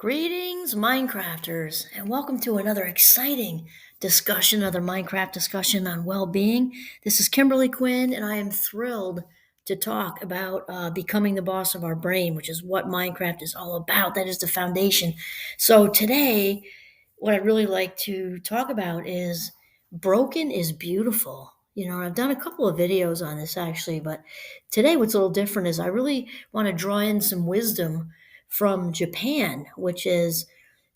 Greetings, Minecrafters, and welcome to another exciting discussion, another Minecraft discussion on well being. This is Kimberly Quinn, and I am thrilled to talk about becoming the boss of our brain, which is what Minecraft is all about. That is the foundation. So, today, what I'd really like to talk about is broken is beautiful. I've done a couple of videos on this actually, but today what's a little different is I really want to draw in some wisdom from Japan, which is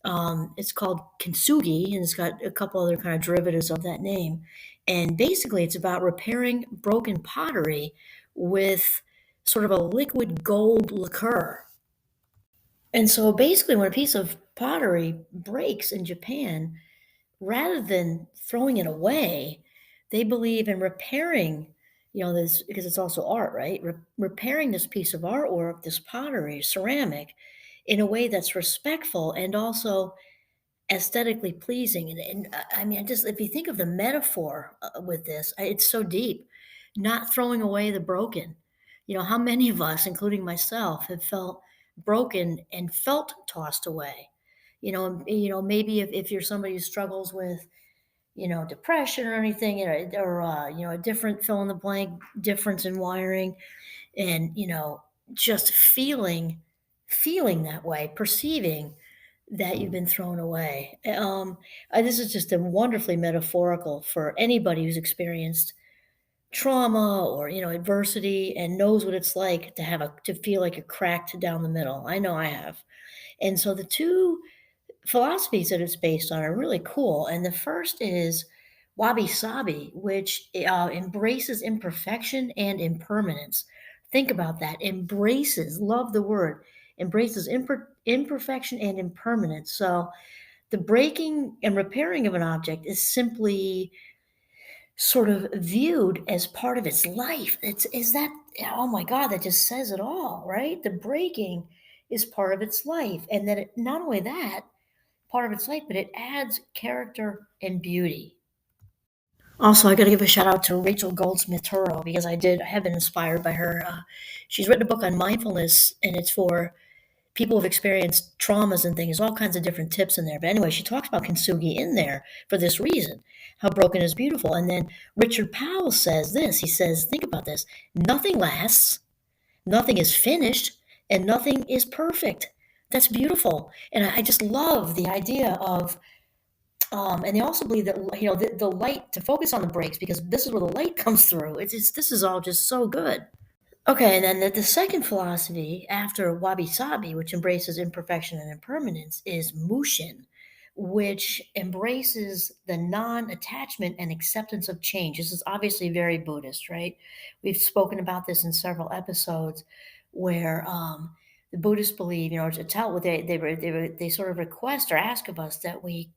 it's called Kintsugi, and it's got a couple other kind of derivatives of that name. And basically, it's about repairing broken pottery with sort of a liquid gold liqueur. And so basically, when a piece of pottery breaks in Japan, rather than throwing it away, they believe in repairing, this because it's also art, right? Repairing this piece of artwork, this pottery, ceramic, in a way that's respectful and also aesthetically pleasing. I mean, just if you think of the metaphor with this, it's so deep. Not throwing away the broken. How many of us, including myself, have felt broken and felt tossed away? Maybe if you're somebody who struggles with, depression or anything, or a different fill in the blank difference in wiring, and just feeling that way, perceiving that you've been thrown away. This is just a wonderfully metaphorical for anybody who's experienced trauma or adversity and knows what it's like to feel like you're cracked down the middle. I know I have. And so the two philosophies that it's based on are really cool. And the first is wabi sabi, which embraces imperfection and impermanence. Think about that. Embraces, love the word, embraces imperfection and impermanence. So the breaking and repairing of an object is simply sort of viewed as part of its life. Is that, oh my God, that just says it all, right? The breaking is part of its life. And that not only that, part of its life, but it adds character and beauty. Also, I got to give a shout out to Rachel Goldsmith Turro because I have been inspired by her. She's written a book on mindfulness, and it's for people who've experienced traumas and things, all kinds of different tips in there. But anyway, she talks about kintsugi in there for this reason, how broken is beautiful. And then Richard Powell says this. He says, think about this. Nothing lasts, nothing is finished, and nothing is perfect. That's beautiful. And I just love the idea of and they also believe that the light to focus on the breaks because this is where the light comes through. This is all just so good. Okay, and then the second philosophy after wabi sabi, which embraces imperfection and impermanence, is mushin, which embraces the non-attachment and acceptance of change. This is obviously very Buddhist, right? We've spoken about this in several episodes where the Buddhists believe, to tell what they sort of request or ask of us that we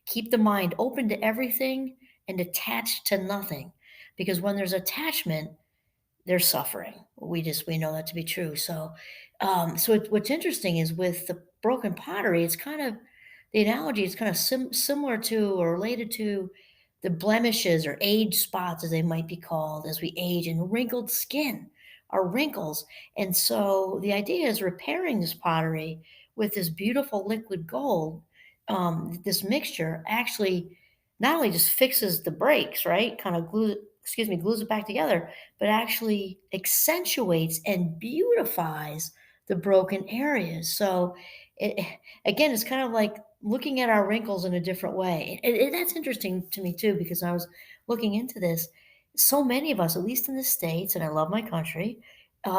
keep the mind open to everything and attached to nothing, because when there's attachment they're suffering. We know that to be true. What's interesting is with the broken pottery, it's kind of the analogy is kind of similar to or related to the blemishes or age spots, as they might be called, as we age, and wrinkled skin are wrinkles. And so the idea is repairing this pottery with this beautiful liquid gold. This mixture actually not only just fixes the breaks, right? Kind of glues it back together, but actually accentuates and beautifies the broken areas. So, it, again, it's kind of like looking at our wrinkles in a different way. That's interesting to me too, because I was looking into this. So many of us, at least in the States, and I love my country,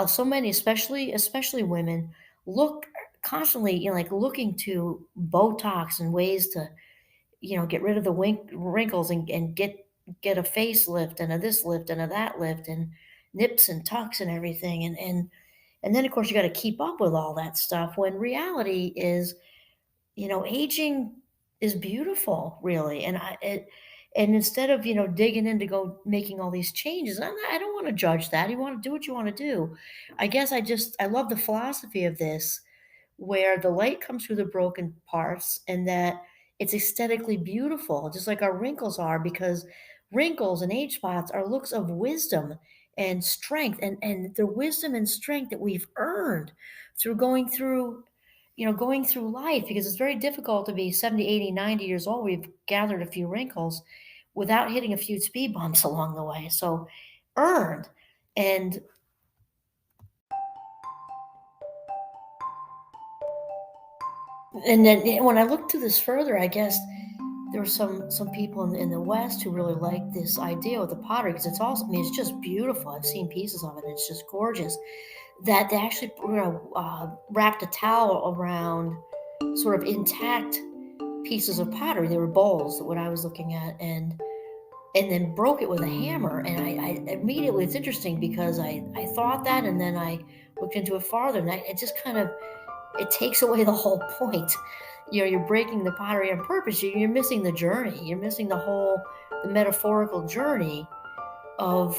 so many, especially women, look constantly, like looking to Botox and ways to get rid of the wrinkles and get a facelift and a this lift and a that lift and nips and tucks and everything. And then of course you got to keep up with all that stuff when reality is, aging is beautiful, really. And instead of, digging in to go making all these changes, I don't want to judge that. You want to do what you want to do. I guess I love the philosophy of this where the light comes through the broken parts and that it's aesthetically beautiful, just like our wrinkles are, because wrinkles and age spots are looks of wisdom and strength, and the wisdom and strength that we've earned through going through, going through life, because it's very difficult to be 70, 80, 90 years old. We've gathered a few wrinkles without hitting a few speed bumps along the way. So earned. And then when I looked through this further, I guess there were some people in the West who really liked this idea with the pottery, because it's also, I mean, it's just beautiful. I've seen pieces of it. And it's just gorgeous. That they actually wrapped a towel around sort of intact pieces of pottery. They were bowls, what I was looking at, and then broke it with a hammer. And I immediately, it's interesting because I thought that, and then I looked into it farther, and it just kind of, it takes away the whole point. You're breaking the pottery on purpose. You're missing the journey. You're missing the metaphorical journey of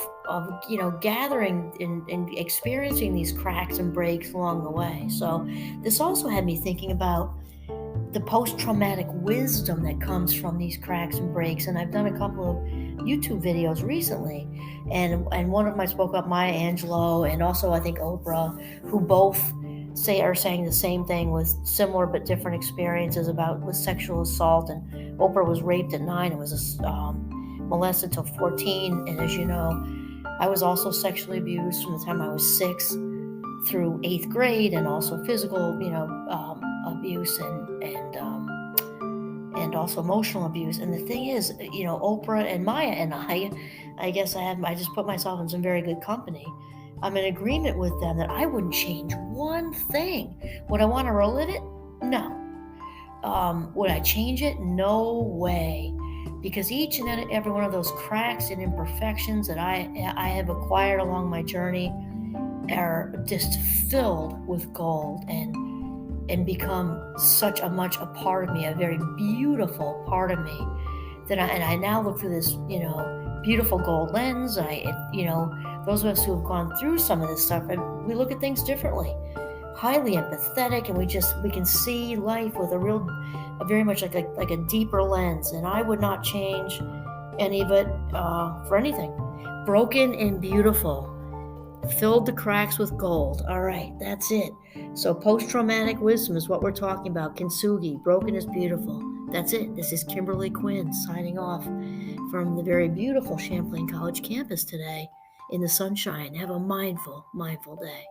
gathering and experiencing these cracks and breaks along the way. So this also had me thinking about the post-traumatic wisdom that comes from these cracks and breaks. And I've done a couple of YouTube videos recently, and one of them I spoke up Maya Angelou, and also I think Oprah, who both are saying the same thing with similar but different experiences with sexual assault. And Oprah was raped at 9 and was molested till 14. And as you know, I was also sexually abused from the time I was 6 through 8th grade, and also physical, abuse and also emotional abuse. And the thing is, Oprah and Maya and I guess I just put myself in some very good company. I'm in agreement with them that I wouldn't change one thing. Would I want to relive it? No. Would I change it? No way. Because each and every one of those cracks and imperfections that I have acquired along my journey are just filled with gold, and become such a part of me, a very beautiful part of me, that I now look through this, beautiful gold lens. Those of us who have gone through some of this stuff, we look at things differently, highly empathetic, and we can see life with a very much like a deeper lens. And I would not change any of it for anything. Broken and beautiful, filled the cracks with gold. All right, that's it. So post-traumatic wisdom is what we're talking about. Kintsugi, broken is beautiful. That's it. This is Kimberly Quinn signing off from the very beautiful Champlain College campus today in the sunshine. Have a mindful day.